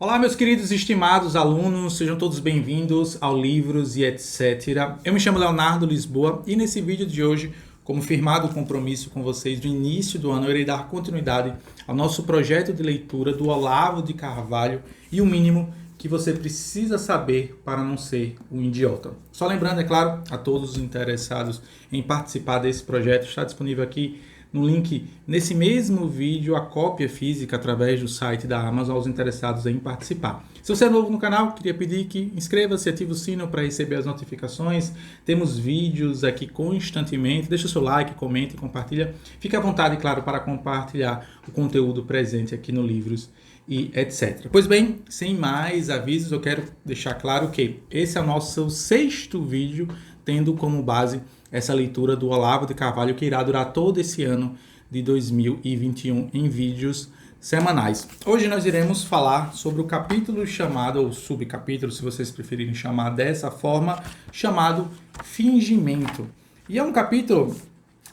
Olá, meus queridos e estimados alunos, sejam todos bem-vindos ao Livros e etc. Eu me chamo Leonardo Lisboa e nesse vídeo de hoje, como firmado o compromisso com vocês do início do ano, eu irei dar continuidade ao nosso projeto de leitura do Olavo de Carvalho e o mínimo que você precisa saber para não ser um idiota. Só lembrando, é claro, a todos os interessados em participar desse projeto, está disponível aqui no link nesse mesmo vídeo a cópia física através do site da Amazon aos interessados em participar. Se você é novo no canal, queria pedir que inscreva-se, ative o sino para receber as notificações. Temos vídeos aqui constantemente. Deixa o seu like, comente e compartilha. Fique à vontade, claro, para compartilhar o conteúdo presente aqui no Livros e etc. Pois bem, sem mais avisos, eu quero deixar claro que esse é o nosso 6º vídeo, tendo como base essa leitura do Olavo de Carvalho, que irá durar todo esse ano de 2021 em vídeos semanais. Hoje nós iremos falar sobre o capítulo chamado, ou subcapítulo, se vocês preferirem chamar dessa forma, chamado Fingimento. E é um capítulo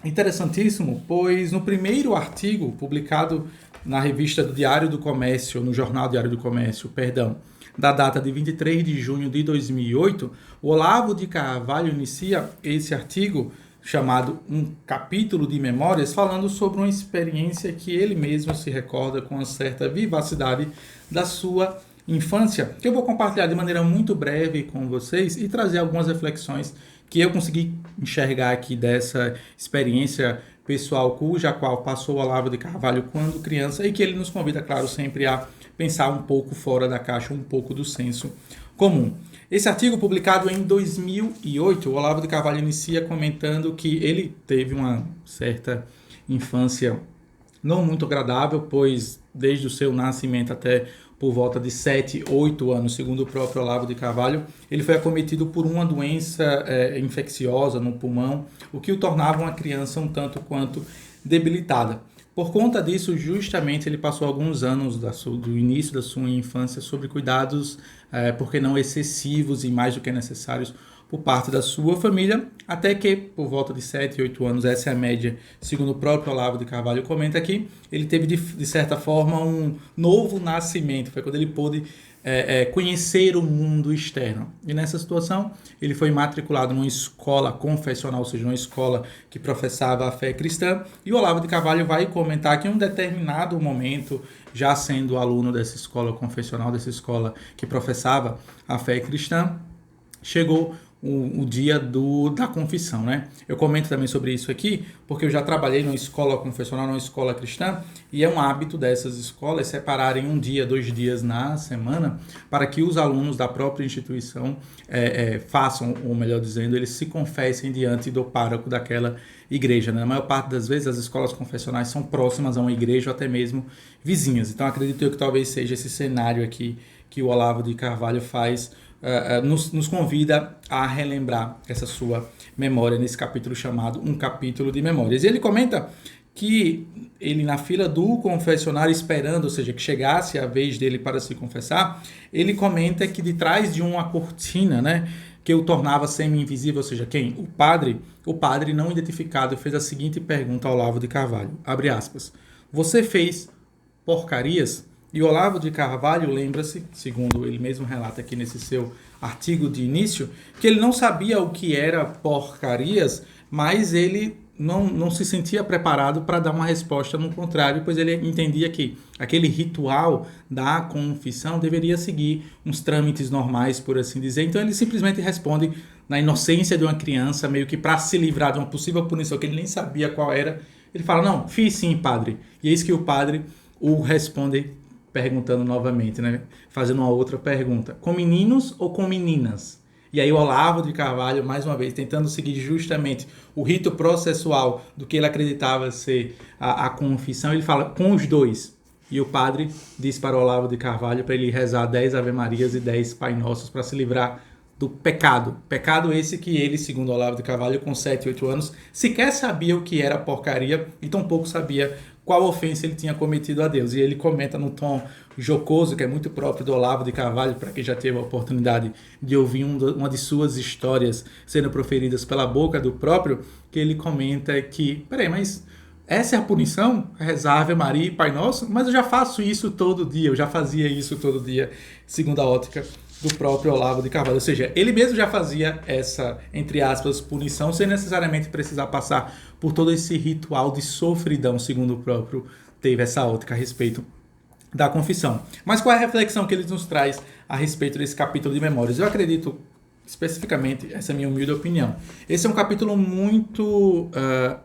interessantíssimo, pois no primeiro artigo publicado na revista do Diário do Comércio, no jornal Diário do Comércio, perdão, da data de 23 de junho de 2008, o Olavo de Carvalho inicia esse artigo chamado Um Capítulo de Memórias, falando sobre uma experiência que ele mesmo se recorda com uma certa vivacidade da sua infância, que eu vou compartilhar de maneira muito breve com vocês e trazer algumas reflexões que eu consegui enxergar aqui dessa experiência pessoal cuja qual passou o Olavo de Carvalho quando criança e que ele nos convida, claro, sempre a pensar um pouco fora da caixa, um pouco do senso comum. Esse artigo, publicado em 2008, o Olavo de Carvalho inicia comentando que ele teve uma certa infância não muito agradável, pois desde o seu nascimento até por volta de 7, 8 anos, segundo o próprio Olavo de Carvalho, ele foi acometido por uma doença infecciosa no pulmão, o que o tornava uma criança um tanto quanto debilitada. Por conta disso, justamente, ele passou alguns anos do início da sua infância sobre cuidados, porque não excessivos e mais do que necessários por parte da sua família, até que, por volta de 7, 8 anos, essa é a média, segundo o próprio Olavo de Carvalho comenta aqui, ele teve, de certa forma, um novo nascimento, foi quando ele pôde conhecer o mundo externo. E nessa situação, ele foi matriculado numa escola confessional, ou seja, uma escola que professava a fé cristã, e o Olavo de Carvalho vai comentar que em um determinado momento, já sendo aluno dessa escola confessional, dessa escola que professava a fé cristã, chegou o dia da confissão, né? Eu comento também sobre isso aqui, porque eu já trabalhei numa escola confessional, numa escola cristã, e é um hábito dessas escolas separarem um dia, 2 dias na semana, para que os alunos da própria instituição façam, ou melhor dizendo, eles se confessem diante do pároco daquela igreja, né? Na maior parte das vezes as escolas confessionais são próximas a uma igreja ou até mesmo vizinhas. Então acredito eu que talvez seja esse cenário aqui que o Olavo de Carvalho faz, nos convida a relembrar essa sua memória nesse capítulo chamado Um Capítulo de Memórias. E ele comenta que ele, na fila do confessionário, esperando, ou seja, que chegasse a vez dele para se confessar, ele comenta que de trás de uma cortina, né, que o tornava semi-invisível, ou seja, quem? O padre não identificado fez a seguinte pergunta ao Olavo de Carvalho, abre aspas, você fez porcarias? E o Olavo de Carvalho lembra-se, segundo ele mesmo relata aqui nesse seu artigo de início, que ele não sabia o que era porcarias, mas ele não se sentia preparado para dar uma resposta no contrário, pois ele entendia que aquele ritual da confissão deveria seguir uns trâmites normais, por assim dizer. Então ele simplesmente responde na inocência de uma criança, meio que para se livrar de uma possível punição que ele nem sabia qual era. Ele fala, não, fiz sim, padre. E eis que o padre o responde perguntando novamente, né? Fazendo uma outra pergunta. Com meninos ou com meninas? E aí o Olavo de Carvalho, mais uma vez, tentando seguir justamente o rito processual do que ele acreditava ser a confissão, ele fala, com os dois. E o padre diz para o Olavo de Carvalho para ele rezar 10 Ave Marias e 10 Pai Nossos para se livrar do pecado. Pecado esse que ele, segundo o Olavo de Carvalho, com 7, 8 anos, sequer sabia o que era porcaria e tampouco sabia qual ofensa ele tinha cometido a Deus. E ele comenta num tom jocoso, que é muito próprio do Olavo de Carvalho, para quem já teve a oportunidade de ouvir uma de suas histórias sendo proferidas pela boca do próprio, que ele comenta que, peraí, mas essa é a punição? Rezar Ave Maria e Pai Nosso? Mas eu já faço isso todo dia, eu já fazia isso todo dia, segundo a ótica do próprio Olavo de Carvalho. Ou seja, ele mesmo já fazia essa, entre aspas, punição, sem necessariamente precisar passar por todo esse ritual de sofridão, segundo o próprio teve essa ótica a respeito da confissão. Mas qual é a reflexão que ele nos traz a respeito desse capítulo de Memórias? Eu acredito, especificamente, essa é a minha humilde opinião, esse é um capítulo muito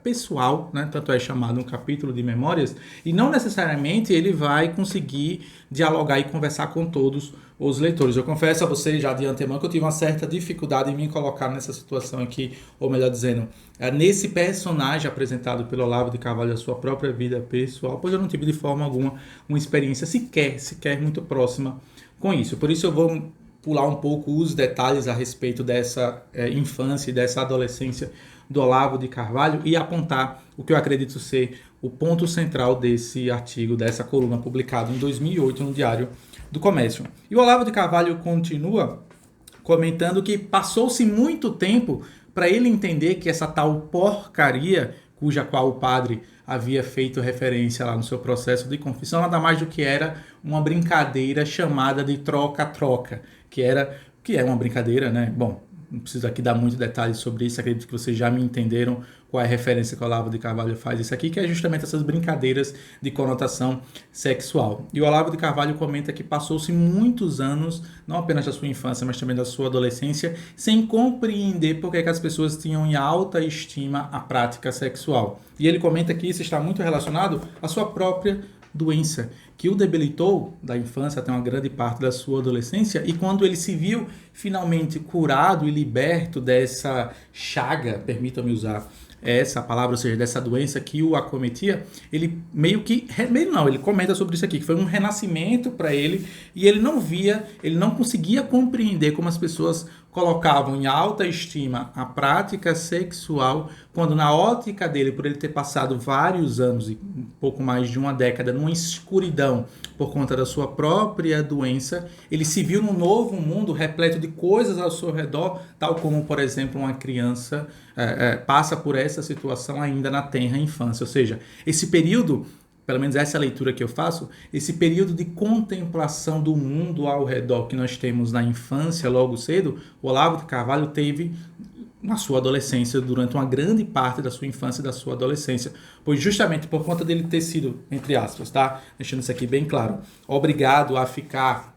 pessoal, né? Tanto é chamado um capítulo de Memórias, e não necessariamente ele vai conseguir dialogar e conversar com todos os leitores. Eu confesso a vocês já de antemão que eu tive uma certa dificuldade em me colocar nessa situação aqui, ou melhor dizendo, nesse personagem apresentado pelo Olavo de Carvalho, a sua própria vida pessoal, pois eu não tive de forma alguma uma experiência sequer muito próxima com isso. Por isso eu vou pular um pouco os detalhes a respeito dessa infância e dessa adolescência do Olavo de Carvalho e apontar o que eu acredito ser o ponto central desse artigo, dessa coluna publicada em 2008 no Diário do Comércio. E o Olavo de Carvalho continua comentando que passou-se muito tempo para ele entender que essa tal porcaria, cuja qual o padre havia feito referência lá no seu processo de confissão, nada mais do que era uma brincadeira chamada de troca-troca, que é uma brincadeira, né? Bom, não preciso aqui dar muito detalhes sobre isso, acredito que vocês já me entenderam qual é a referência que o Olavo de Carvalho faz isso aqui, que é justamente essas brincadeiras de conotação sexual. E o Olavo de Carvalho comenta que passou-se muitos anos, não apenas da sua infância, mas também da sua adolescência, sem compreender por que as pessoas tinham em alta estima a prática sexual. E ele comenta que isso está muito relacionado à sua própria doença, que o debilitou da infância até uma grande parte da sua adolescência, e quando ele se viu finalmente curado e liberto dessa chaga, permita-me usar essa palavra, ou seja, dessa doença que o acometia, ele ele comenta sobre isso aqui, que foi um renascimento para ele, e ele não conseguia compreender como as pessoas colocavam em alta estima a prática sexual, quando na ótica dele, por ele ter passado vários anos, e um pouco mais de uma década, numa escuridão por conta da sua própria doença, ele se viu num novo mundo repleto de coisas ao seu redor, tal como, por exemplo, uma criança passa por essa situação ainda na tenra infância. Ou seja, esse período, pelo menos essa é a leitura que eu faço, esse período de contemplação do mundo ao redor que nós temos na infância, logo cedo, o Olavo de Carvalho teve na sua adolescência, durante uma grande parte da sua infância e da sua adolescência, pois justamente por conta dele ter sido, entre aspas, tá? Deixando isso aqui bem claro, obrigado a ficar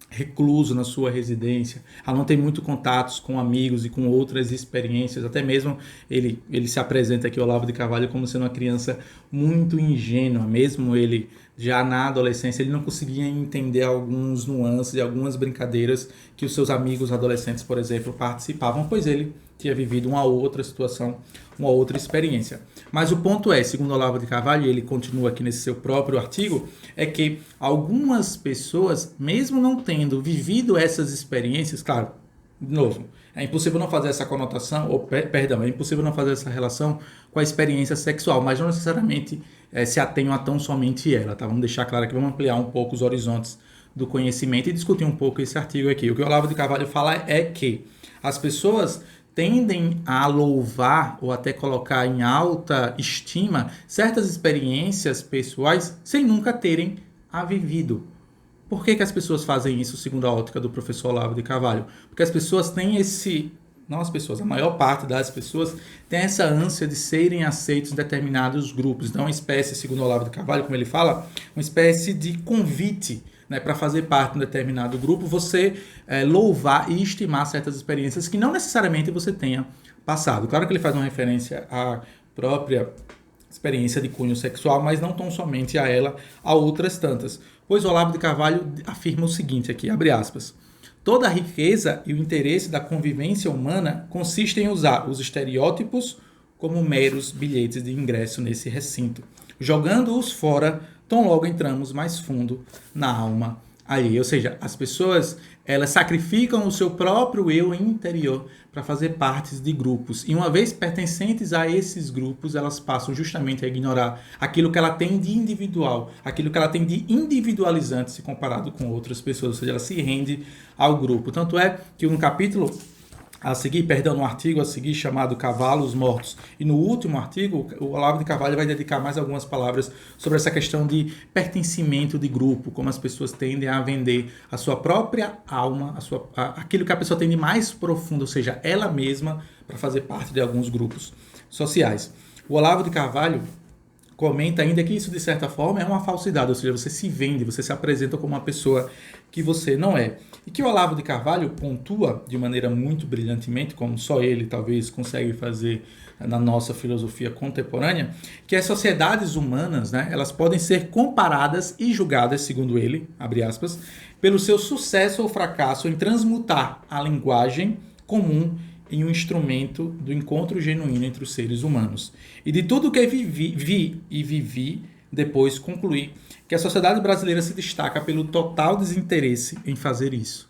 recluso na sua residência, a não ter muito contatos com amigos e com outras experiências, até mesmo ele se apresenta aqui, o Olavo de Carvalho, como sendo uma criança muito ingênua, mesmo ele já na adolescência, ele não conseguia entender alguns nuances e algumas brincadeiras que os seus amigos adolescentes, por exemplo, participavam, pois ele tinha vivido uma outra situação, uma outra experiência. Mas o ponto é, segundo Olavo de Carvalho, e ele continua aqui nesse seu próprio artigo, é que algumas pessoas, mesmo não tendo vivido essas experiências, claro, de novo, é impossível não fazer essa conotação, é impossível não fazer essa relação com a experiência sexual, mas não necessariamente se atenham a tão somente ela, tá? Vamos deixar claro que vamos ampliar um pouco os horizontes do conhecimento e discutir um pouco esse artigo aqui. O que o Olavo de Carvalho fala é que as pessoas tendem a louvar ou até colocar em alta estima certas experiências pessoais sem nunca terem a vivido. Por que as pessoas fazem isso, segundo a ótica do professor Olavo de Carvalho? Porque as pessoas têm a maior parte das pessoas tem essa ânsia de serem aceitos em determinados grupos. Então, uma espécie, segundo Olavo de Carvalho, como ele fala, uma espécie de convite, né, para fazer parte de um determinado grupo, você louvar e estimar certas experiências que não necessariamente você tenha passado. Claro que ele faz uma referência à própria experiência de cunho sexual, mas não tão somente a ela, a outras tantas. Pois o Olavo de Carvalho afirma o seguinte aqui, abre aspas, toda a riqueza e o interesse da convivência humana consiste em usar os estereótipos como meros bilhetes de ingresso nesse recinto, jogando-os fora tão logo entramos mais fundo na alma alheia. Ou seja, as pessoas elas sacrificam o seu próprio eu interior para fazer parte de grupos. E uma vez pertencentes a esses grupos, elas passam justamente a ignorar aquilo que ela tem de individual, aquilo que ela tem de individualizante se comparado com outras pessoas. Ou seja, ela se rende ao grupo. Tanto é que no capítulo no artigo a seguir chamado Cavalos Mortos. E no último artigo, o Olavo de Carvalho vai dedicar mais algumas palavras sobre essa questão de pertencimento de grupo, como as pessoas tendem a vender a sua própria alma, aquilo que a pessoa tem de mais profundo, ou seja, ela mesma, para fazer parte de alguns grupos sociais. O Olavo de Carvalho comenta ainda que isso, de certa forma, é uma falsidade, ou seja, você se vende, você se apresenta como uma pessoa que você não é. E que o Olavo de Carvalho pontua de maneira muito brilhantemente, como só ele talvez consegue fazer na nossa filosofia contemporânea, que as sociedades humanas, né, elas podem ser comparadas e julgadas, segundo ele, abre aspas, pelo seu sucesso ou fracasso em transmutar a linguagem comum em um instrumento do encontro genuíno entre os seres humanos. E de tudo que vivi, depois concluí que a sociedade brasileira se destaca pelo total desinteresse em fazer isso,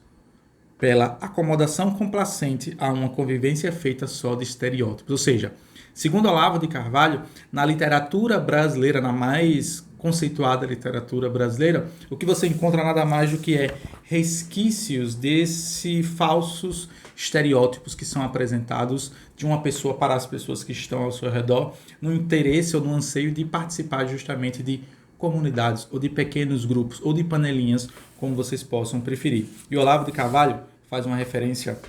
pela acomodação complacente a uma convivência feita só de estereótipos. Ou seja, segundo Olavo de Carvalho, na literatura brasileira, na mais conceituada literatura brasileira, o que você encontra nada mais do que resquícios desses falsos estereótipos que são apresentados de uma pessoa para as pessoas que estão ao seu redor, no interesse ou no anseio de participar justamente de comunidades, ou de pequenos grupos, ou de panelinhas, como vocês possam preferir. E Olavo de Carvalho faz uma referência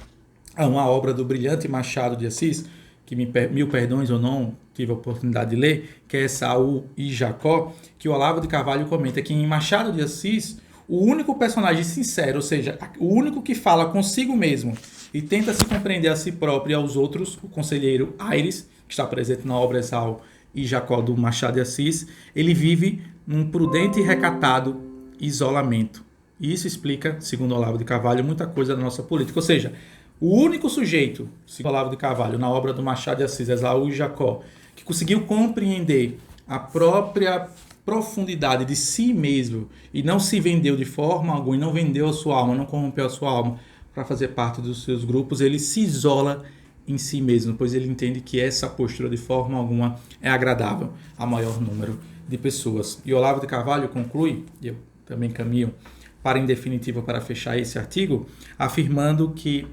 a uma obra do brilhante Machado de Assis, que mil perdões eu não tive a oportunidade de ler, que é Saul e Jacó, que o Olavo de Carvalho comenta que em Machado de Assis, o único personagem sincero, ou seja, o único que fala consigo mesmo e tenta se compreender a si próprio e aos outros, o conselheiro Aires, que está presente na obra Saul e Jacó do Machado de Assis, ele vive num prudente e recatado isolamento. E isso explica, segundo Olavo de Carvalho, muita coisa da nossa política. Ou seja, o único sujeito, segundo Olavo de Carvalho, na obra do Machado de Assis, Esaú e Jacó, que conseguiu compreender a própria profundidade de si mesmo e não se vendeu de forma alguma, e não vendeu a sua alma, não corrompeu a sua alma para fazer parte dos seus grupos, ele se isola em si mesmo, pois ele entende que essa postura de forma alguma é agradável a maior número de pessoas. E Olavo de Carvalho conclui, e eu também caminho para, em definitiva, para fechar esse artigo, afirmando que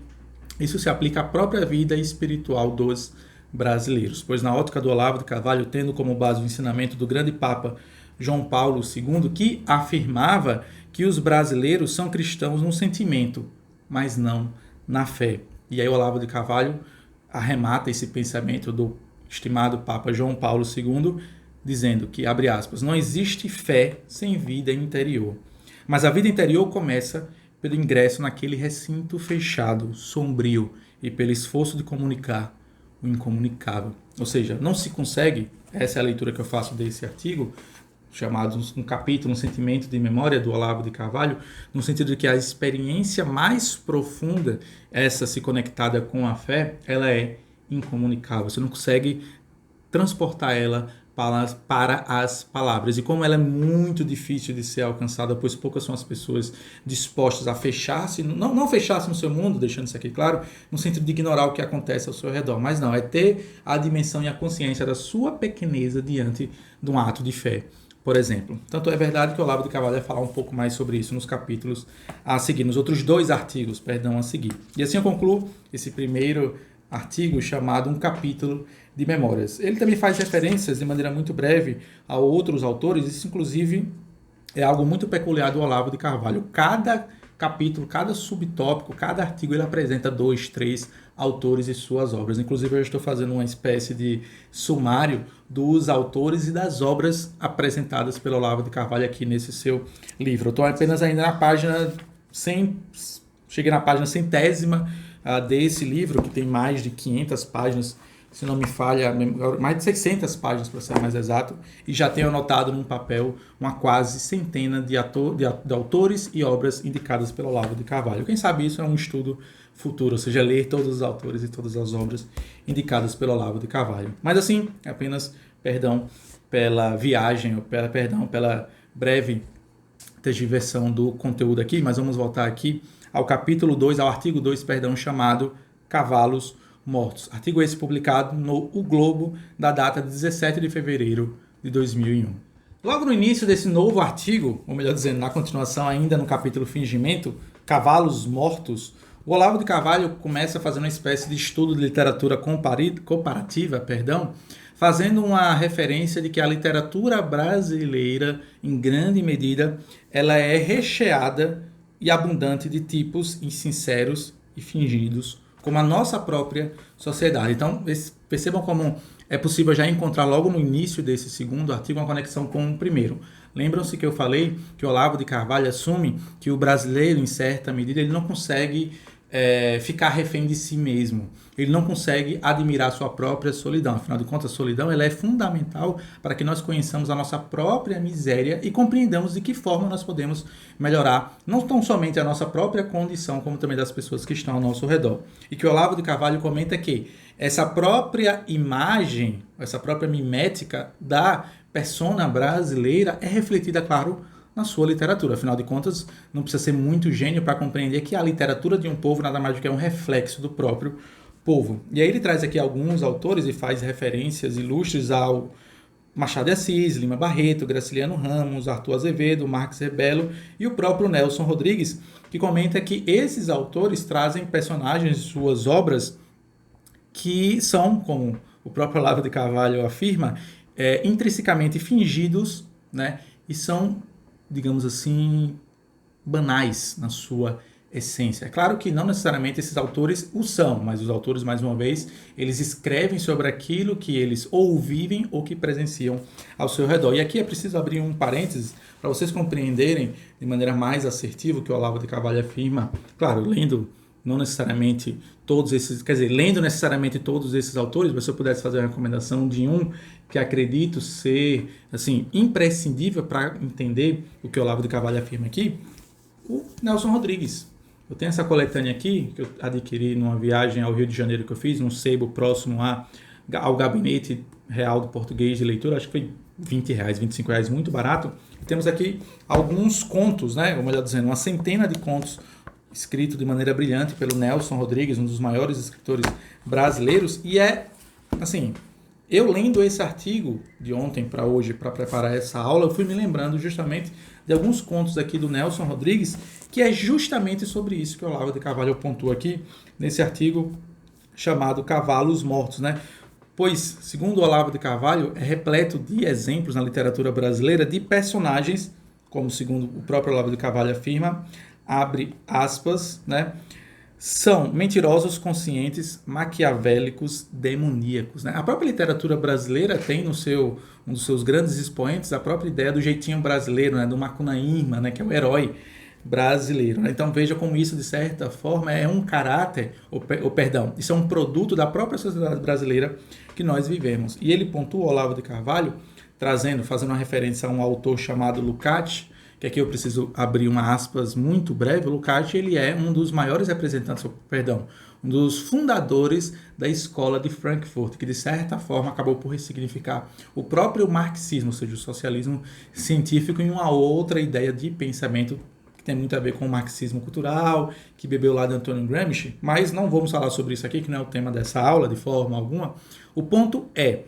isso se aplica à própria vida espiritual dos brasileiros, pois na ótica do Olavo de Carvalho, tendo como base o ensinamento do grande Papa João Paulo II, que afirmava que os brasileiros são cristãos no sentimento, mas não na fé. E aí Olavo de Carvalho arremata esse pensamento do estimado Papa João Paulo II, dizendo que, abre aspas, não existe fé sem vida interior. Mas a vida interior começa pelo ingresso naquele recinto fechado, sombrio, e pelo esforço de comunicar o incomunicável. Ou seja, não se consegue, essa é a leitura que eu faço desse artigo, chamado um capítulo, um sentimento de memória do Olavo de Carvalho, no sentido de que a experiência mais profunda, essa se conectada com a fé, ela é incomunicável. Você não consegue transportar ela para as palavras. E como ela é muito difícil de ser alcançada, pois poucas são as pessoas dispostas a fechar-se, não fechar-se no seu mundo, deixando isso aqui claro, no sentido de ignorar o que acontece ao seu redor, mas não, é ter a dimensão e a consciência da sua pequeneza diante de um ato de fé, por exemplo. Tanto é verdade que o Olavo de Carvalho vai falar um pouco mais sobre isso nos capítulos a seguir, nos outros dois artigos, a seguir. E assim eu concluo esse primeiro artigo chamado Um Capítulo de Memórias. Ele também faz referências de maneira muito breve a outros autores, isso inclusive é algo muito peculiar do Olavo de Carvalho. Cada capítulo, cada subtópico, cada artigo ele apresenta 2, 3 autores e suas obras. Inclusive eu estou fazendo uma espécie de sumário dos autores e das obras apresentadas pelo Olavo de Carvalho aqui nesse seu livro. Eu estou apenas ainda na página 100, cheguei na página centésima desse livro, que tem mais de 500 páginas, se não me falha, mais de 600 páginas para ser mais exato, e já tenho anotado num papel uma quase centena de autores e obras indicadas pelo Olavo de Carvalho. Quem sabe isso é um estudo futuro, ou seja, ler todos os autores e todas as obras indicadas pelo Olavo de Carvalho. Mas assim, apenas perdão pela viagem, pela breve tergiversão do conteúdo aqui, mas vamos voltar aqui ao capítulo 2, ao artigo 2, chamado Cavalos Mortos. Artigo esse publicado no O Globo, da data de 17 de fevereiro de 2001. Logo no início desse novo artigo, ou melhor dizendo, na continuação ainda no capítulo Fingimento, Cavalos Mortos, O Olavo de Carvalho começa fazendo uma espécie de estudo de literatura comparativa, fazendo uma referência de que a literatura brasileira, em grande medida, ela é recheada e abundante de tipos insinceros e fingidos, como a nossa própria sociedade. Então, percebam como é possível já encontrar logo no início desse segundo artigo uma conexão com o primeiro. Lembram-se que eu falei que o Olavo de Carvalho assume que o brasileiro, em certa medida, ele não consegue ficar refém de si mesmo. Ele não consegue admirar sua própria solidão. Afinal de contas, a solidão ela é fundamental para que nós conheçamos a nossa própria miséria e compreendamos de que forma nós podemos melhorar não tão somente a nossa própria condição, como também das pessoas que estão ao nosso redor. E que o Olavo de Carvalho comenta que essa própria imagem, essa própria mimética da persona brasileira é refletida, claro, na sua literatura. Afinal de contas, não precisa ser muito gênio para compreender que a literatura de um povo nada mais do que é um reflexo do próprio povo. E aí ele traz aqui alguns autores e faz referências ilustres ao Machado de Assis, Lima Barreto, Graciliano Ramos, Arthur Azevedo, Marx Rebelo e o próprio Nelson Rodrigues, que comenta que esses autores trazem personagens de suas obras que são, como o próprio Olavo de Carvalho afirma, intrinsecamente fingidos, né? E são, digamos assim, banais na sua essência. É claro que não necessariamente esses autores o são, mas os autores, mais uma vez, eles escrevem sobre aquilo que eles ou vivem ou que presenciam ao seu redor. E aqui é preciso abrir um parênteses para vocês compreenderem de maneira mais assertiva o que o Olavo de Carvalho afirma. Claro, lendo não necessariamente todos esses, quer dizer, lendo necessariamente todos esses autores, mas se eu pudesse fazer uma recomendação de um que acredito ser, assim, imprescindível para entender o que o Olavo de Carvalho afirma aqui, o Nelson Rodrigues. Eu tenho essa coletânea aqui, que eu adquiri numa viagem ao Rio de Janeiro que eu fiz, num sebo próximo ao Gabinete Real do Português de Leitura, acho que foi R$20, R$25, muito barato. E temos aqui alguns contos, né, ou melhor dizendo, uma centena de contos escrito de maneira brilhante pelo Nelson Rodrigues, um dos maiores escritores brasileiros, e assim, eu lendo esse artigo de ontem para hoje, para preparar essa aula, eu fui me lembrando justamente de alguns contos aqui do Nelson Rodrigues, que é justamente sobre isso que o Olavo de Carvalho pontua aqui, nesse artigo chamado Cavalos Mortos, né? Pois, segundo o Olavo de Carvalho, é repleto de exemplos na literatura brasileira de personagens, como segundo o próprio Olavo de Carvalho afirma, abre aspas, né? São mentirosos conscientes, maquiavélicos, demoníacos, né? A própria literatura brasileira tem um dos seus grandes expoentes a própria ideia do jeitinho brasileiro, né? Do Macunaíma, né? Que é o herói brasileiro, né? Então veja como isso, de certa forma, é um caráter, perdão, isso é um produto da própria sociedade brasileira que nós vivemos. E ele pontua, Olavo de Carvalho, fazendo uma referência a um autor chamado Lukács, que aqui eu preciso abrir uma aspas muito breve. O Lukács, ele é um dos maiores representantes, um dos fundadores da escola de Frankfurt, que de certa forma acabou por ressignificar o próprio marxismo, ou seja, o socialismo científico, em uma outra ideia de pensamento que tem muito a ver com o marxismo cultural, que bebeu lá de Antonio Gramsci, mas não vamos falar sobre isso aqui, que não é o tema dessa aula de forma alguma. O ponto é,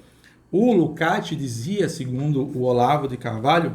o Lukács dizia, segundo o Olavo de Carvalho,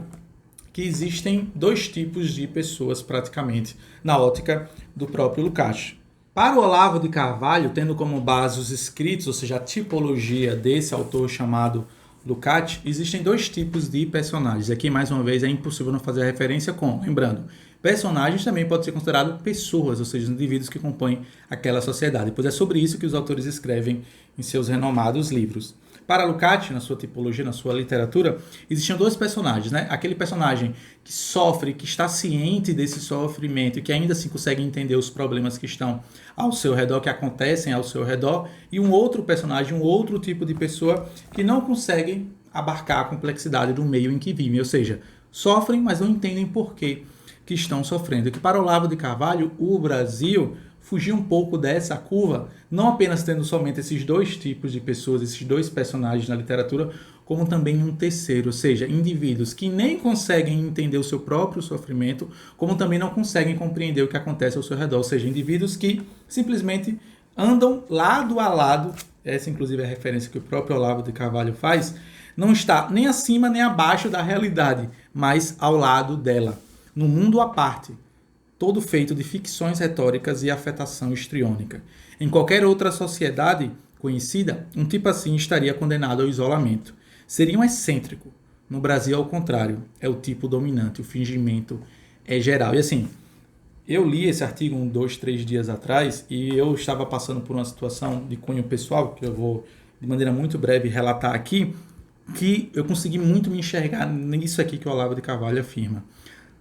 que existem dois tipos de pessoas praticamente na ótica do próprio Lukács. Para o Olavo de Carvalho, tendo como base os escritos, ou seja, a tipologia desse autor chamado Lukács, existem dois tipos de personagens. Aqui, mais uma vez, é impossível não fazer referência com, lembrando, personagens também podem ser considerados pessoas, ou seja, indivíduos que compõem aquela sociedade, pois é sobre isso que os autores escrevem em seus renomados livros. Para Lukács, na sua tipologia, na sua literatura, existiam dois personagens, né? Aquele personagem que sofre, que está ciente desse sofrimento e que ainda assim consegue entender os problemas que estão ao seu redor, que acontecem ao seu redor, e um outro personagem, um outro tipo de pessoa que não consegue abarcar a complexidade do meio em que vivem, ou seja, sofrem, mas não entendem por que estão sofrendo. E que para Olavo de Carvalho, o Brasil fugir um pouco dessa curva, não apenas tendo somente esses dois tipos de pessoas, esses dois personagens na literatura, como também um terceiro, ou seja, indivíduos que nem conseguem entender o seu próprio sofrimento, como também não conseguem compreender o que acontece ao seu redor, ou seja, indivíduos que simplesmente andam lado a lado, essa inclusive é a referência que o próprio Olavo de Carvalho faz, não está nem acima nem abaixo da realidade, mas ao lado dela, no mundo à parte. todo feito de ficções retóricas e afetação histriônica. Em qualquer outra sociedade conhecida, um tipo assim estaria condenado ao isolamento. Seria um excêntrico. No Brasil, ao contrário, é o tipo dominante, o fingimento é geral. E assim, eu li esse artigo 2, 3 dias atrás e eu estava passando por uma situação de cunho pessoal, que eu vou, de maneira muito breve, relatar aqui, que eu consegui muito me enxergar nisso aqui que o Olavo de Carvalho afirma.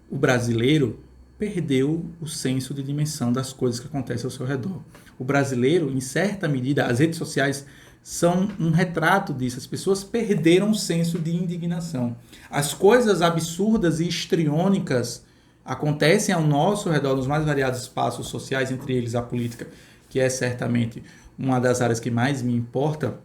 O brasileiro perdeu o senso de dimensão das coisas que acontecem ao seu redor. O brasileiro, em certa medida, as redes sociais são um retrato disso. As pessoas perderam o senso de indignação. As coisas absurdas e histriônicas acontecem ao nosso redor, nos mais variados espaços sociais, entre eles a política, que é certamente uma das áreas que mais me importa.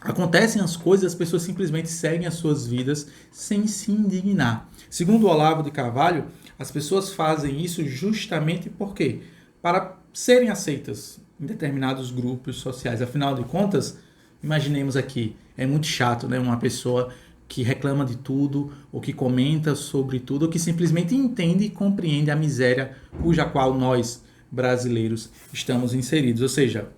Acontecem as coisas, as pessoas simplesmente seguem as suas vidas sem se indignar. Segundo o Olavo de Carvalho, as pessoas fazem isso justamente por quê? Para serem aceitas em determinados grupos sociais. Afinal de contas, imaginemos aqui, é muito chato, né? Uma pessoa que reclama de tudo, ou que comenta sobre tudo, ou que simplesmente entende e compreende a miséria cuja qual nós, brasileiros, estamos inseridos. Ou seja,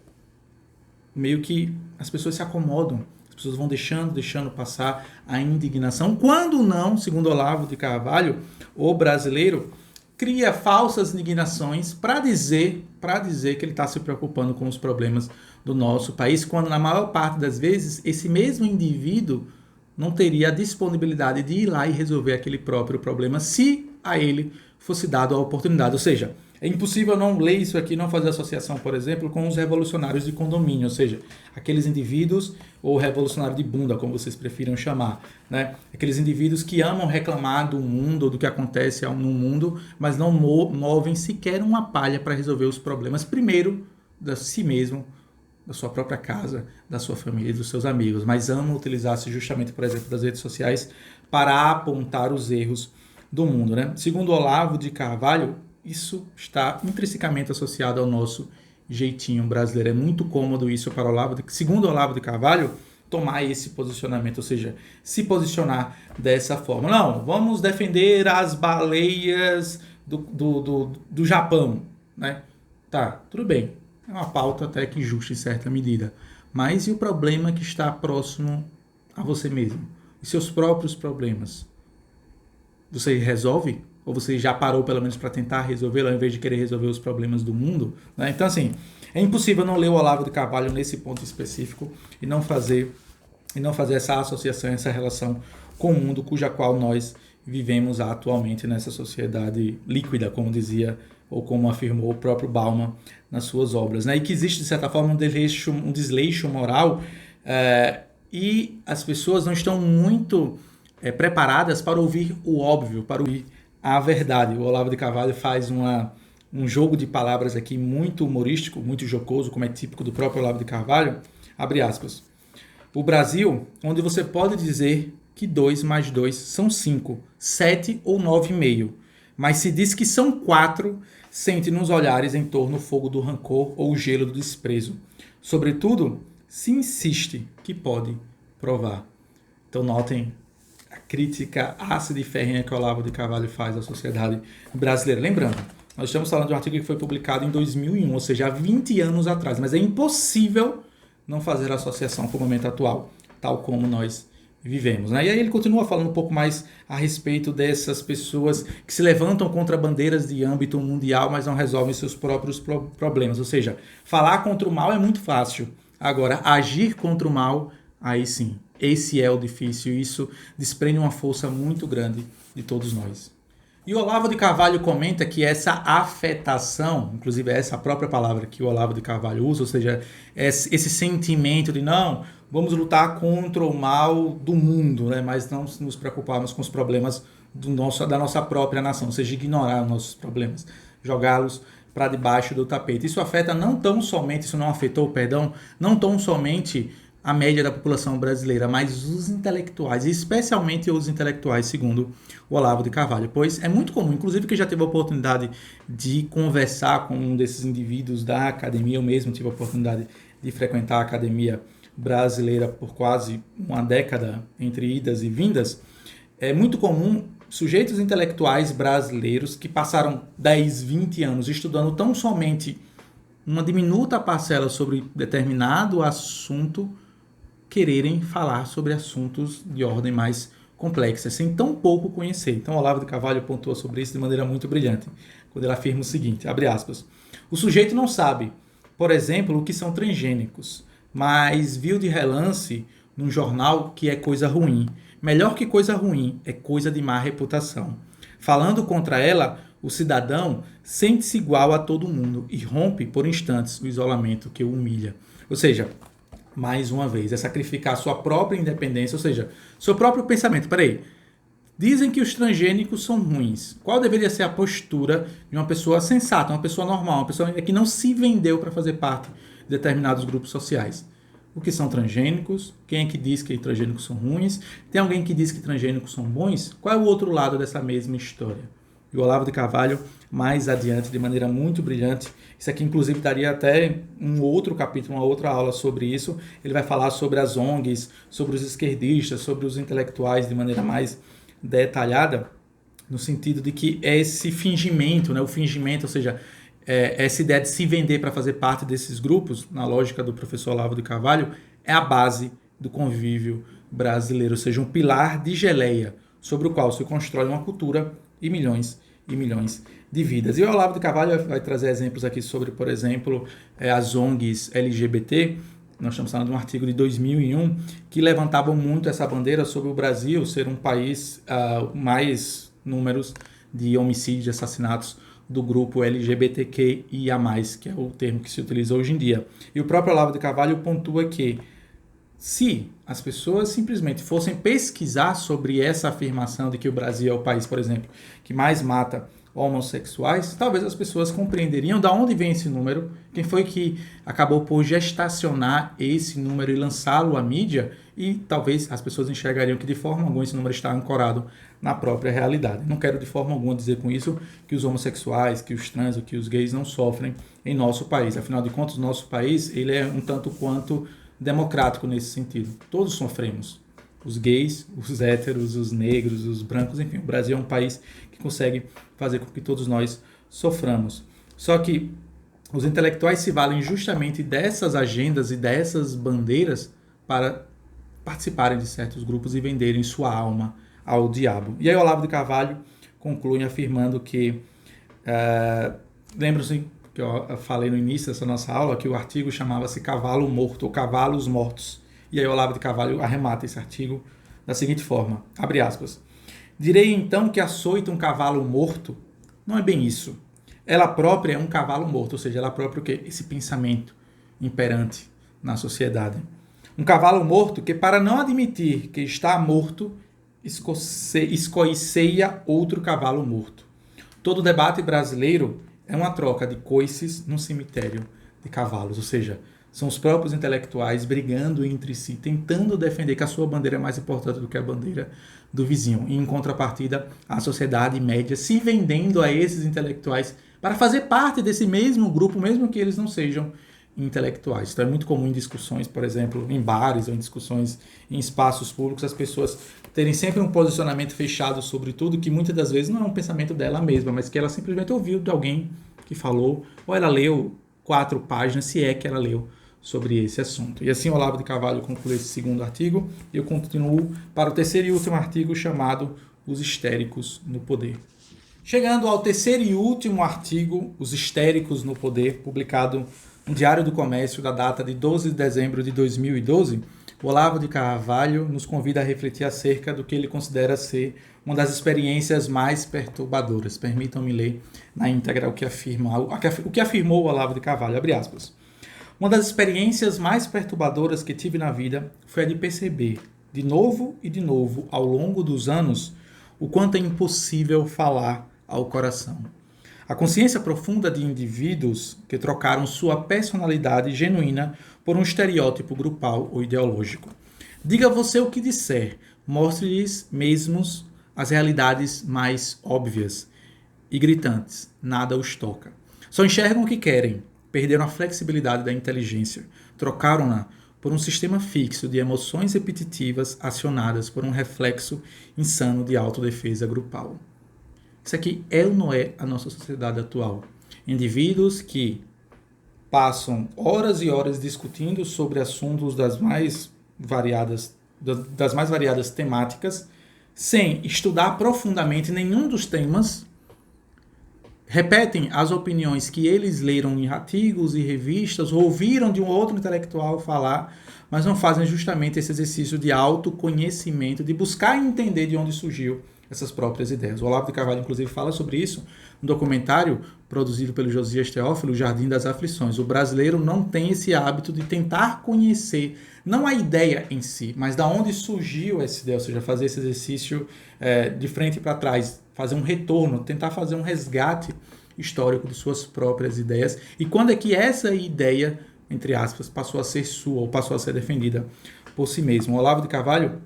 meio que as pessoas se acomodam, as pessoas vão deixando passar a indignação, quando não, segundo Olavo de Carvalho, o brasileiro cria falsas indignações para dizer que ele está se preocupando com os problemas do nosso país, quando na maior parte das vezes esse mesmo indivíduo não teria a disponibilidade de ir lá e resolver aquele próprio problema se a ele fosse dado a oportunidade. Ou seja, é impossível não ler isso aqui, não fazer associação, por exemplo, com os revolucionários de condomínio, ou seja, aqueles indivíduos, ou revolucionário de bunda, como vocês prefiram chamar, né? Aqueles indivíduos que amam reclamar do mundo, do que acontece no mundo, mas não movem sequer uma palha para resolver os problemas, primeiro, de si mesmo, da sua própria casa, da sua família e dos seus amigos, mas amam utilizar-se justamente, por exemplo, das redes sociais para apontar os erros do mundo, né? Segundo Olavo de Carvalho, isso está intrinsecamente associado ao nosso jeitinho brasileiro. É muito cômodo isso para segundo Olavo de Carvalho, tomar esse posicionamento, ou seja, se posicionar dessa forma. Não, vamos defender as baleias do Japão, né? Tá, tudo bem. É uma pauta até que justa em certa medida. Mas e o problema que está próximo a você mesmo? Os seus próprios problemas? Você resolve? Ou você já parou pelo menos para tentar resolvê-lo ao invés de querer resolver os problemas do mundo? Né? Então, assim, é impossível não ler o Olavo de Carvalho nesse ponto específico e não fazer essa associação, essa relação com o mundo cuja qual nós vivemos atualmente nessa sociedade líquida, como dizia ou como afirmou o próprio Bauman nas suas obras. Né? E que existe, de certa forma, um desleixo moral e as pessoas não estão muito preparadas para ouvir o óbvio, para ouvir a verdade. O Olavo de Carvalho faz um jogo de palavras aqui muito humorístico, muito jocoso, como é típico do próprio Olavo de Carvalho. Abre aspas. O Brasil, onde você pode dizer que 2 mais 2 são 5, 7 ou 9,5, mas se diz que são 4, sente nos olhares em torno o fogo do rancor ou o gelo do desprezo. Sobretudo, se insiste que pode provar. Então notem a crítica ácida e ferrenha que o Olavo de Carvalho faz à sociedade brasileira. Lembrando, nós estamos falando de um artigo que foi publicado em 2001, ou seja, há 20 anos atrás, mas é impossível não fazer associação com o momento atual, tal como nós vivemos. Né? E aí ele continua falando um pouco mais a respeito dessas pessoas que se levantam contra bandeiras de âmbito mundial, mas não resolvem seus próprios problemas. Ou seja, falar contra o mal é muito fácil. Agora, agir contra o mal, aí sim. Esse é o difícil, isso desprende uma força muito grande de todos nós. E o Olavo de Carvalho comenta que essa afetação, inclusive essa própria palavra que o Olavo de Carvalho usa, ou seja, esse sentimento de não, vamos lutar contra o mal do mundo, né? Mas não nos preocuparmos com os problemas da nossa própria nação, ou seja, ignorar os nossos problemas, jogá-los para debaixo do tapete. Isso afeta não afetou, perdão, não tão somente a média da população brasileira, mas os intelectuais, especialmente os intelectuais, segundo o Olavo de Carvalho, pois é muito comum, inclusive que já teve a oportunidade de conversar com um desses indivíduos da academia, eu mesmo tive a oportunidade de frequentar a academia brasileira por quase uma década, entre idas e vindas. É muito comum sujeitos intelectuais brasileiros que passaram 10, 20 anos estudando tão somente uma diminuta parcela sobre determinado assunto, quererem falar sobre assuntos de ordem mais complexa, sem tão pouco conhecer. Então, Olavo de Carvalho pontua sobre isso de maneira muito brilhante, quando ele afirma o seguinte, abre aspas, o sujeito não sabe, por exemplo, o que são transgênicos, mas viu de relance num jornal que é coisa ruim. Melhor que coisa ruim, é coisa de má reputação. Falando contra ela, o cidadão sente-se igual a todo mundo e rompe por instantes o isolamento que o humilha. Ou seja, mais uma vez, é sacrificar sua própria independência, ou seja, seu próprio pensamento. Peraí, dizem que os transgênicos são ruins. Qual deveria ser a postura de uma pessoa sensata, uma pessoa normal, uma pessoa que não se vendeu para fazer parte de determinados grupos sociais? O que são transgênicos? Quem é que diz que transgênicos são ruins? Tem alguém que diz que transgênicos são bons? Qual é o outro lado dessa mesma história? E o Olavo de Carvalho, mais adiante, de maneira muito brilhante, isso aqui inclusive daria até um outro capítulo, uma outra aula sobre isso, ele vai falar sobre as ONGs, sobre os esquerdistas, sobre os intelectuais de maneira mais detalhada, no sentido de que é esse fingimento, né? O fingimento, ou seja, essa ideia de se vender para fazer parte desses grupos, na lógica do professor Olavo de Carvalho, é a base do convívio brasileiro, ou seja, um pilar de geleia sobre o qual se constrói uma cultura e milhões de vidas. E o Olavo de Carvalho vai trazer exemplos aqui sobre, por exemplo, as ONGs LGBT. Nós estamos falando de um artigo de 2001 que levantavam muito essa bandeira sobre o Brasil ser um país mais números de homicídios e assassinatos do grupo LGBTQIA+, que é o termo que se utiliza hoje em dia. E o próprio Olavo de Carvalho pontua que se as pessoas simplesmente fossem pesquisar sobre essa afirmação de que o Brasil é o país, por exemplo, que mais mata homossexuais, talvez as pessoas compreenderiam de onde vem esse número, quem foi que acabou por gestacionar esse número e lançá-lo à mídia, e talvez as pessoas enxergariam que de forma alguma esse número está ancorado na própria realidade. Não quero de forma alguma dizer com isso que os homossexuais, que os trans, que os gays não sofrem em nosso país. Afinal de contas, o nosso país ele é um tanto quanto democrático nesse sentido. Todos sofremos. Os gays, os héteros, os negros, os brancos, enfim, o Brasil é um país que consegue fazer com que todos nós soframos. Só que os intelectuais se valem justamente dessas agendas e dessas bandeiras para participarem de certos grupos e venderem sua alma ao diabo. E aí o Olavo de Carvalho conclui afirmando que, lembram-se que eu falei no início dessa nossa aula, que o artigo chamava-se Cavalo Morto, ou Cavalos Mortos. E aí o Olavo de Carvalho arremata esse artigo da seguinte forma, abre aspas, direi então que açoita um cavalo morto? Não é bem isso. Ela própria é um cavalo morto, ou seja, ela própria o quê? Esse pensamento imperante na sociedade. Um cavalo morto que, para não admitir que está morto, escoiceia outro cavalo morto. Todo debate brasileiro é uma troca de coices num cemitério de cavalos, ou seja, são os próprios intelectuais brigando entre si, tentando defender que a sua bandeira é mais importante do que a bandeira do vizinho. E, em contrapartida, a sociedade média se vendendo a esses intelectuais para fazer parte desse mesmo grupo, mesmo que eles não sejam intelectuais. Então é muito comum em discussões, por exemplo, em bares ou em discussões em espaços públicos, as pessoas terem sempre um posicionamento fechado sobre tudo, que muitas das vezes não é um pensamento dela mesma, mas que ela simplesmente ouviu de alguém que falou, ou ela leu 4 páginas, se é que ela leu sobre esse assunto. E assim o Olavo de Carvalho conclui esse segundo artigo, e eu continuo para o terceiro e último artigo chamado Os Histéricos no Poder. Chegando ao terceiro e último artigo, Os Histéricos no Poder, publicado no Diário do Comércio, da data de 12 de dezembro de 2012, o Olavo de Carvalho nos convida a refletir acerca do que ele considera ser uma das experiências mais perturbadoras. Permitam-me ler na íntegra o que afirmou o Olavo de Carvalho, abre aspas. Uma das experiências mais perturbadoras que tive na vida foi a de perceber, de novo e de novo, ao longo dos anos, o quanto é impossível falar ao coração. A consciência profunda de indivíduos que trocaram sua personalidade genuína por um estereótipo grupal ou ideológico. Diga você o que disser, mostre-lhes mesmos as realidades mais óbvias e gritantes, nada os toca. Só enxergam o que querem, perderam a flexibilidade da inteligência, trocaram-na por um sistema fixo de emoções repetitivas acionadas por um reflexo insano de autodefesa grupal. Isso aqui é ou não é a nossa sociedade atual? Indivíduos que passam horas e horas discutindo sobre assuntos das mais variadas temáticas, sem estudar profundamente nenhum dos temas, repetem as opiniões que eles leram em artigos e revistas, ou ouviram de um outro intelectual falar, mas não fazem justamente esse exercício de autoconhecimento, de buscar entender de onde surgiu essas próprias ideias. O Olavo de Carvalho, inclusive, fala sobre isso no documentário produzido pelo Josias Teófilo, O Jardim das Aflições. O brasileiro não tem esse hábito de tentar conhecer, não a ideia em si, mas da onde surgiu essa ideia, ou seja, fazer esse exercício de frente para trás, fazer um retorno, tentar fazer um resgate histórico de suas próprias ideias. E quando é que essa ideia, entre aspas, passou a ser sua, ou passou a ser defendida por si mesmo? O Olavo de Carvalho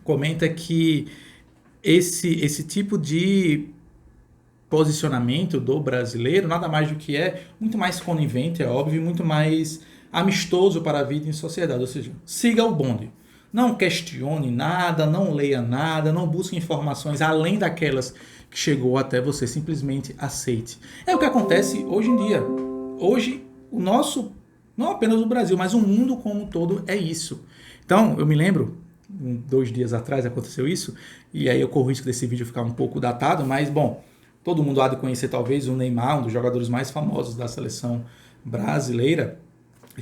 comenta que esse tipo de posicionamento do brasileiro nada mais do que é muito mais conivente, é óbvio, muito mais amistoso para a vida em sociedade, ou seja, siga o bonde. Não questione nada, não leia nada, não busque informações além daquelas que chegou até você, simplesmente aceite. É o que acontece hoje em dia. Hoje, o nosso, não apenas o Brasil, mas o mundo como um todo é isso. Então, eu me lembro, 2 dias atrás aconteceu isso, e aí eu corro o risco desse vídeo ficar um pouco datado, mas, bom, todo mundo há de conhecer talvez o Neymar, um dos jogadores mais famosos da seleção brasileira,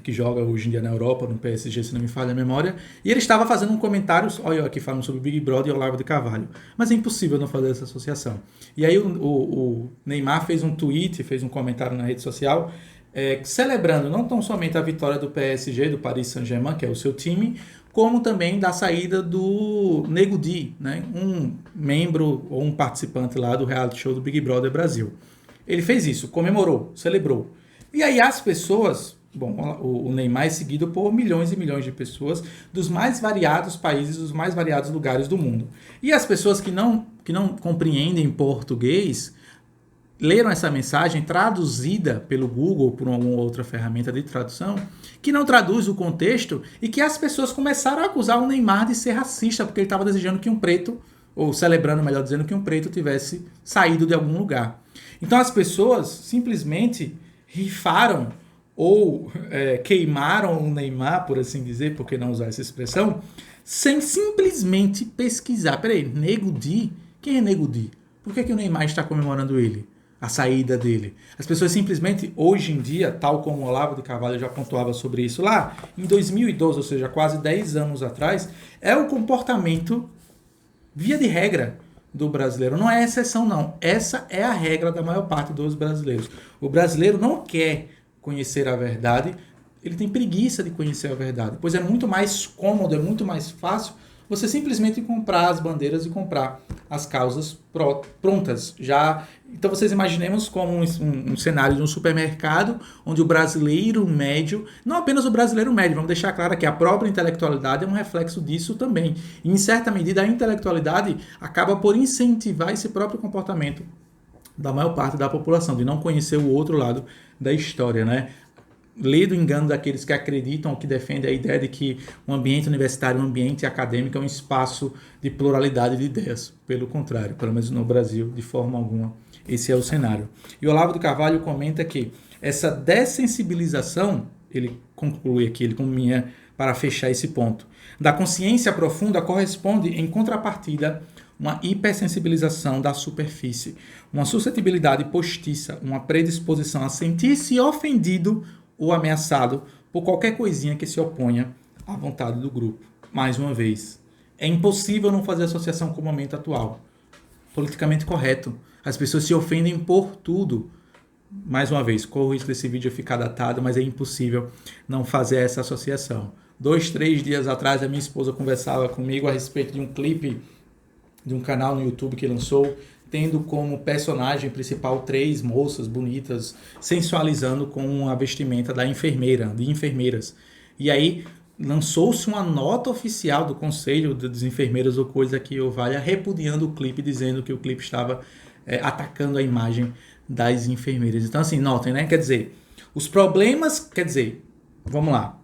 que joga hoje em dia na Europa, no PSG, se não me falha a memória, e ele estava fazendo um comentário, olha eu aqui falando sobre o Big Brother e Olavo de Carvalho, mas é impossível não fazer essa associação. E aí o Neymar fez um tweet, fez um comentário na rede social, celebrando não tão somente a vitória do PSG, do Paris Saint-Germain, que é o seu time, como também da saída do Nego Di, né? Um membro ou um participante lá do reality show do Big Brother Brasil. Ele fez isso, comemorou, celebrou. E aí as pessoas, bom, o Neymar é seguido por milhões e milhões de pessoas dos mais variados países, dos mais variados lugares do mundo. E as pessoas que não compreendem português leram essa mensagem traduzida pelo Google, por alguma outra ferramenta de tradução, que não traduz o contexto e que as pessoas começaram a acusar o Neymar de ser racista, porque ele estava desejando que um preto, ou celebrando, melhor dizendo, que um preto tivesse saído de algum lugar. Então as pessoas simplesmente rifaram ou queimaram o Neymar, por assim dizer, por que não usar essa expressão, sem simplesmente pesquisar. Peraí, Nego Di? Quem é Nego Di? Por que o Neymar está comemorando ele? A saída dele. As pessoas simplesmente, hoje em dia, tal como o Olavo de Carvalho já pontuava sobre isso lá, em 2012, ou seja, quase 10 anos atrás, é o comportamento, via de regra, do brasileiro. Não é exceção, não. Essa é a regra da maior parte dos brasileiros. O brasileiro não quer conhecer a verdade, ele tem preguiça de conhecer a verdade, pois é muito mais cômodo, é muito mais fácil você simplesmente comprar as bandeiras e comprar as causas prontas. Então vocês imaginemos como um cenário de um supermercado onde o brasileiro médio, não apenas o brasileiro médio, vamos deixar claro que a própria intelectualidade é um reflexo disso também. E em certa medida a intelectualidade acaba por incentivar esse próprio comportamento da maior parte da população, de não conhecer o outro lado da história, né? Lê do engano daqueles que acreditam ou que defendem a ideia de que o ambiente universitário, o ambiente acadêmico é um espaço de pluralidade de ideias. Pelo contrário, pelo menos no Brasil, de forma alguma, esse é o cenário. E o Olavo de Carvalho comenta que essa dessensibilização, ele conclui aqui, ele caminha para fechar esse ponto, da consciência profunda corresponde, em contrapartida, uma hipersensibilização da superfície, uma suscetibilidade postiça, uma predisposição a sentir-se ofendido ou ameaçado por qualquer coisinha que se oponha à vontade do grupo. Mais uma vez, é impossível não fazer associação com o momento atual. Politicamente correto. As pessoas se ofendem por tudo. Mais uma vez, corro o risco desse vídeo ficar datado, mas é impossível não fazer essa associação. 2, 3 dias atrás, a minha esposa conversava comigo a respeito de um clipe de um canal no YouTube que lançou, tendo como personagem principal 3 moças bonitas, sensualizando com a vestimenta de enfermeiras. E aí lançou-se uma nota oficial do Conselho das Enfermeiras ou coisa que o valha, repudiando o clipe, dizendo que o clipe estava atacando a imagem das enfermeiras. Então assim, notem, né? Quer dizer, os problemas, vamos lá.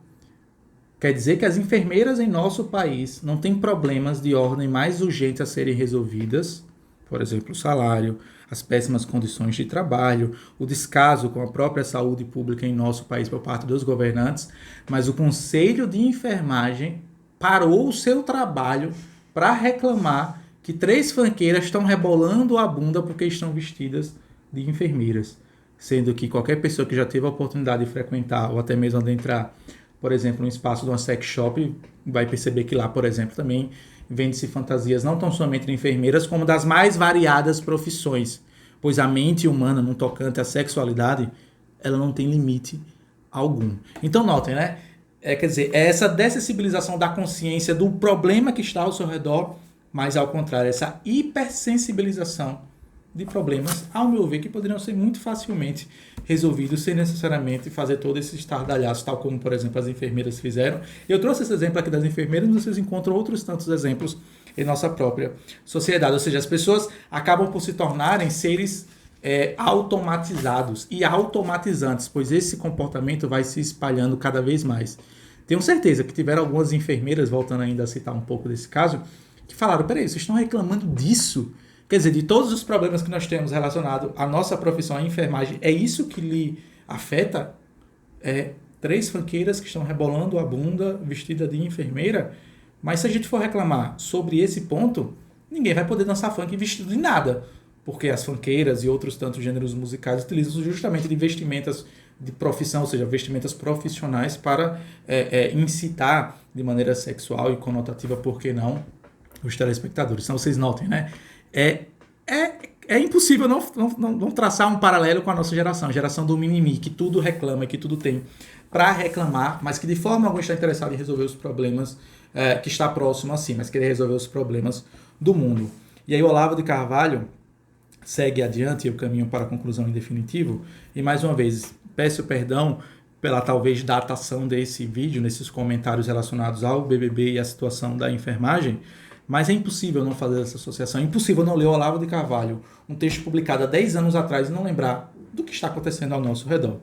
Quer dizer que as enfermeiras em nosso país não têm problemas de ordem mais urgente a serem resolvidas, por exemplo, o salário, as péssimas condições de trabalho, o descaso com a própria saúde pública em nosso país por parte dos governantes, mas o Conselho de Enfermagem parou o seu trabalho para reclamar que 3 fanqueiras estão rebolando a bunda porque estão vestidas de enfermeiras. Sendo que qualquer pessoa que já teve a oportunidade de frequentar ou até mesmo adentrar, por exemplo, no espaço de uma sex shop, vai perceber que lá, por exemplo, também vende-se fantasias não tão somente de enfermeiras, como das mais variadas profissões. Pois a mente humana, no tocante à sexualidade, ela não tem limite algum. Então notem, né? Quer dizer, é essa dessensibilização da consciência do problema que está ao seu redor, mas ao contrário, essa hipersensibilização de problemas, ao meu ver, que poderiam ser muito facilmente resolvidos sem necessariamente fazer todo esse estardalhaço, tal como, por exemplo, as enfermeiras fizeram. Eu trouxe esse exemplo aqui das enfermeiras, mas vocês encontram outros tantos exemplos em nossa própria sociedade. Ou seja, as pessoas acabam por se tornarem seres automatizados e automatizantes, pois esse comportamento vai se espalhando cada vez mais. Tenho certeza que tiveram algumas enfermeiras, voltando ainda a citar um pouco desse caso, que falaram, peraí, vocês estão reclamando disso? Quer dizer, de todos os problemas que nós temos relacionados à nossa profissão, à enfermagem, é isso que lhe afeta? 3 fanqueiras que estão rebolando a bunda vestida de enfermeira? Mas se a gente for reclamar sobre esse ponto, ninguém vai poder dançar funk vestido de nada, porque as funkeiras e outros tantos gêneros musicais utilizam justamente de vestimentas de profissão, ou seja, vestimentas profissionais para incitar de maneira sexual e conotativa, por que não, os telespectadores. Então vocês notem, né? É impossível não traçar um paralelo com a nossa geração, a geração do mimimi, que tudo reclama, que tudo tem para reclamar, mas que de forma alguma está interessado em resolver os problemas que está próximo assim, mas querer resolver os problemas do mundo. E aí o Olavo de Carvalho segue adiante, eu caminho para a conclusão em definitivo, e mais uma vez, peço perdão pela talvez datação desse vídeo, nesses comentários relacionados ao BBB e à situação da enfermagem, mas é impossível não fazer essa associação, é impossível não ler o Olavo de Carvalho, um texto publicado há 10 anos atrás, e não lembrar do que está acontecendo ao nosso redor.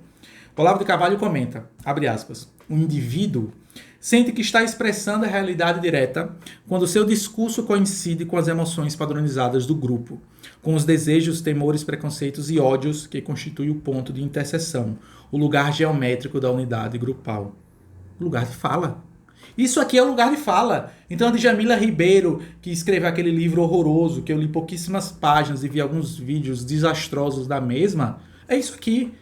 O Olavo de Carvalho comenta, abre aspas, o indivíduo sente que está expressando a realidade direta quando seu discurso coincide com as emoções padronizadas do grupo, com os desejos, temores, preconceitos e ódios que constituem o ponto de interseção, o lugar geométrico da unidade grupal. O lugar de fala. Isso aqui é o lugar de fala. Então a Djamila Ribeiro, que escreveu aquele livro horroroso, que eu li pouquíssimas páginas e vi alguns vídeos desastrosos da mesma, é isso aqui.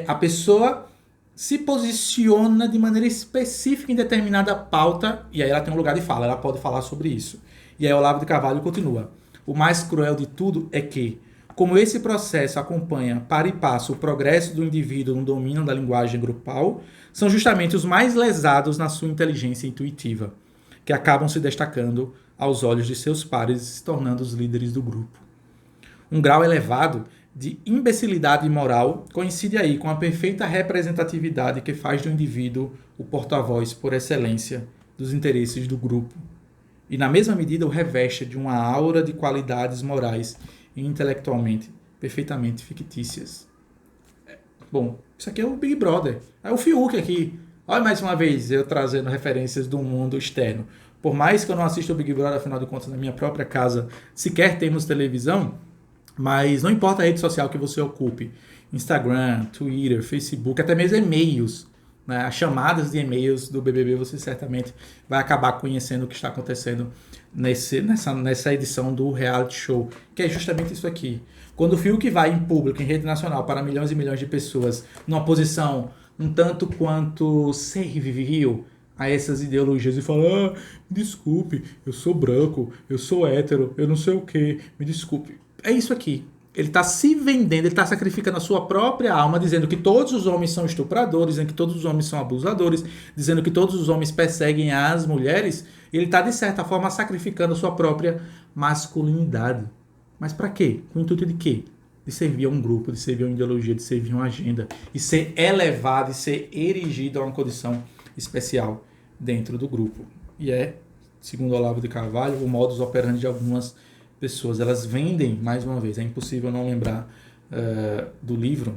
A pessoa se posiciona de maneira específica em determinada pauta, e aí ela tem um lugar de fala, ela pode falar sobre isso. E aí Olavo de Carvalho continua. O mais cruel de tudo é que, como esse processo acompanha para e passo o progresso do indivíduo no domínio da linguagem grupal, são justamente os mais lesados na sua inteligência intuitiva, que acabam se destacando aos olhos de seus pares e se tornando os líderes do grupo. Um grau elevado de imbecilidade moral coincide aí com a perfeita representatividade que faz do indivíduo o porta-voz por excelência dos interesses do grupo. E na mesma medida o reveste de uma aura de qualidades morais e intelectualmente perfeitamente fictícias. Bom, isso aqui é o Big Brother. É o Fiuk aqui. Olha mais uma vez eu trazendo referências do mundo externo. Por mais que eu não assista o Big Brother, afinal de contas, na minha própria casa, sequer temos televisão, mas não importa a rede social que você ocupe, Instagram, Twitter, Facebook, até mesmo e-mails, né? As chamadas de e-mails do BBB, você certamente vai acabar conhecendo o que está acontecendo nessa edição do reality show, que é justamente isso aqui. Quando o Fiuk vai em público, em rede nacional, para milhões e milhões de pessoas, numa posição um tanto quanto servil a essas ideologias e fala, desculpe, eu sou branco, eu sou hétero, eu não sei o que, me desculpe. É isso aqui. Ele está se vendendo, ele está sacrificando a sua própria alma, dizendo que todos os homens são estupradores, dizendo que todos os homens são abusadores, dizendo que todos os homens perseguem as mulheres. Ele está, de certa forma, sacrificando a sua própria masculinidade. Mas para quê? Com o intuito de quê? De servir a um grupo, de servir a uma ideologia, de servir a uma agenda, e ser elevado, e ser erigido a uma condição especial dentro do grupo. E segundo Olavo de Carvalho, o modus operandi de algumas pessoas. Elas vendem, mais uma vez, é impossível não lembrar do livro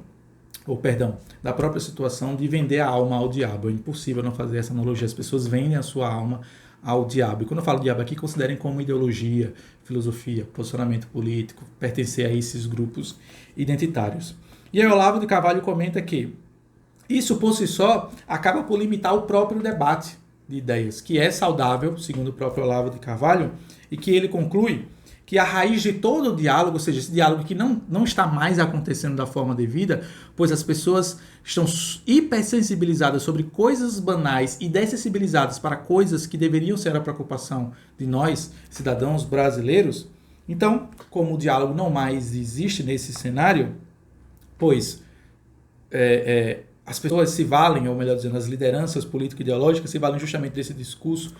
ou perdão, da própria situação de vender a alma ao diabo. É impossível não fazer essa analogia. As pessoas vendem a sua alma ao diabo. E quando eu falo diabo aqui, considerem como ideologia, filosofia, posicionamento político, pertencer a esses grupos identitários. E aí Olavo de Carvalho comenta que isso por si só acaba por limitar o próprio debate de ideias, que é saudável, segundo o próprio Olavo de Carvalho, e que ele conclui que a raiz de todo o diálogo, ou seja, esse diálogo que não está mais acontecendo da forma devida, pois as pessoas estão hipersensibilizadas sobre coisas banais e dessensibilizadas para coisas que deveriam ser a preocupação de nós, cidadãos brasileiros. Então, como o diálogo não mais existe nesse cenário, pois as pessoas se valem, ou melhor dizendo, as lideranças político-ideológicas se valem justamente desse discurso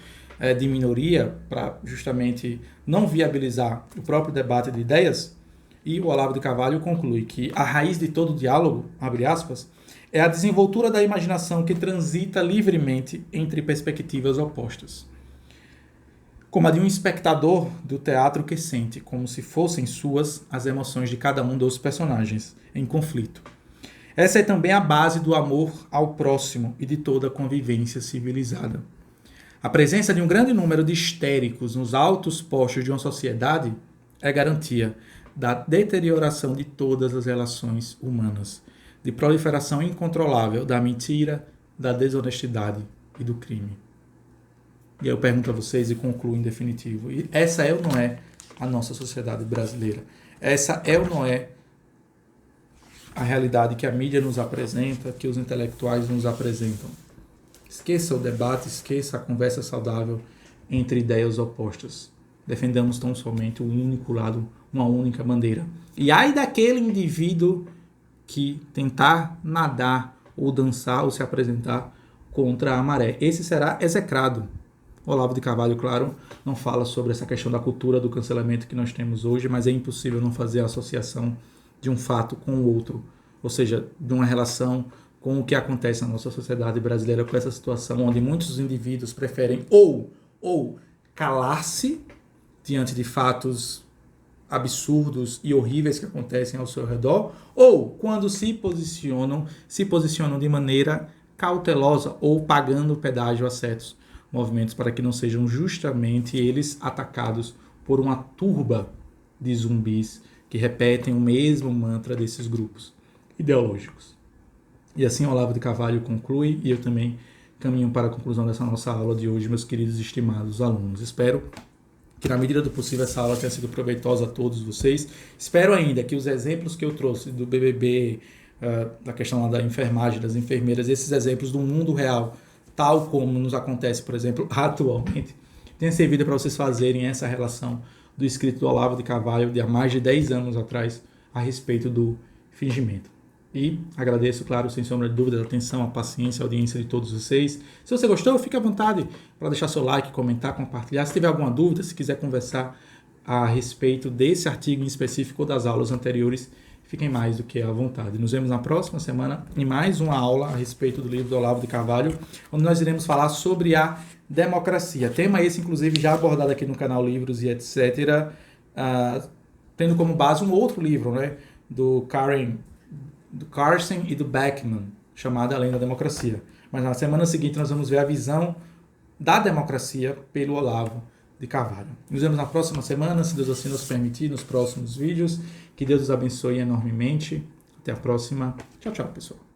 de minoria para justamente não viabilizar o próprio debate de ideias. E o Olavo de Carvalho conclui que a raiz de todo diálogo, abre aspas, é a desenvoltura da imaginação que transita livremente entre perspectivas opostas, como a de um espectador do teatro que sente, como se fossem suas, as emoções de cada um dos personagens em conflito. Essa é também a base do amor ao próximo e de toda a convivência civilizada. A presença de um grande número de histéricos nos altos postos de uma sociedade é garantia da deterioração de todas as relações humanas, de proliferação incontrolável da mentira, da desonestidade e do crime. E eu pergunto a vocês e concluo em definitivo, e essa é ou não é a nossa sociedade brasileira? Essa é ou não é a realidade que a mídia nos apresenta, que os intelectuais nos apresentam? Esqueça o debate, esqueça a conversa saudável entre ideias opostas. Defendamos tão somente um único lado, uma única bandeira. E ai daquele indivíduo que tentar nadar ou dançar ou se apresentar contra a maré. Esse será execrado. Olavo de Carvalho, claro, não fala sobre essa questão da cultura do cancelamento que nós temos hoje, mas é impossível não fazer a associação de um fato com o outro, ou seja, de uma relação com o que acontece na nossa sociedade brasileira, com essa situação onde muitos indivíduos preferem ou calar-se diante de fatos absurdos e horríveis que acontecem ao seu redor, ou quando se posicionam de maneira cautelosa ou pagando pedágio a certos movimentos para que não sejam justamente eles atacados por uma turba de zumbis que repetem o mesmo mantra desses grupos ideológicos. E assim Olavo de Carvalho conclui, e eu também caminho para a conclusão dessa nossa aula de hoje, meus queridos e estimados alunos. Espero que na medida do possível essa aula tenha sido proveitosa a todos vocês. Espero ainda que os exemplos que eu trouxe do BBB, da questão lá da enfermagem, das enfermeiras, esses exemplos do mundo real, tal como nos acontece, por exemplo, atualmente, tenha servido para vocês fazerem essa relação do escrito do Olavo de Carvalho de há mais de 10 anos atrás a respeito do fingimento. E agradeço, claro, sem sombra de dúvida, a atenção, a paciência, a audiência de todos vocês. Se você gostou, fique à vontade para deixar seu like, comentar, compartilhar. Se tiver alguma dúvida, se quiser conversar a respeito desse artigo em específico ou das aulas anteriores, fiquem mais do que à vontade. Nos vemos na próxima semana em mais uma aula a respeito do livro do Olavo de Carvalho, onde nós iremos falar sobre a democracia. Tema esse, inclusive, já abordado aqui no canal Livros e etc., tendo como base um outro livro, né, do Carson e do Beckman, chamado Além da Democracia. Mas na semana seguinte nós vamos ver a visão da democracia pelo Olavo de Carvalho. Nos vemos na próxima semana, se Deus assim nos permitir, nos próximos vídeos. Que Deus os abençoe enormemente. Até a próxima. Tchau, tchau, pessoal.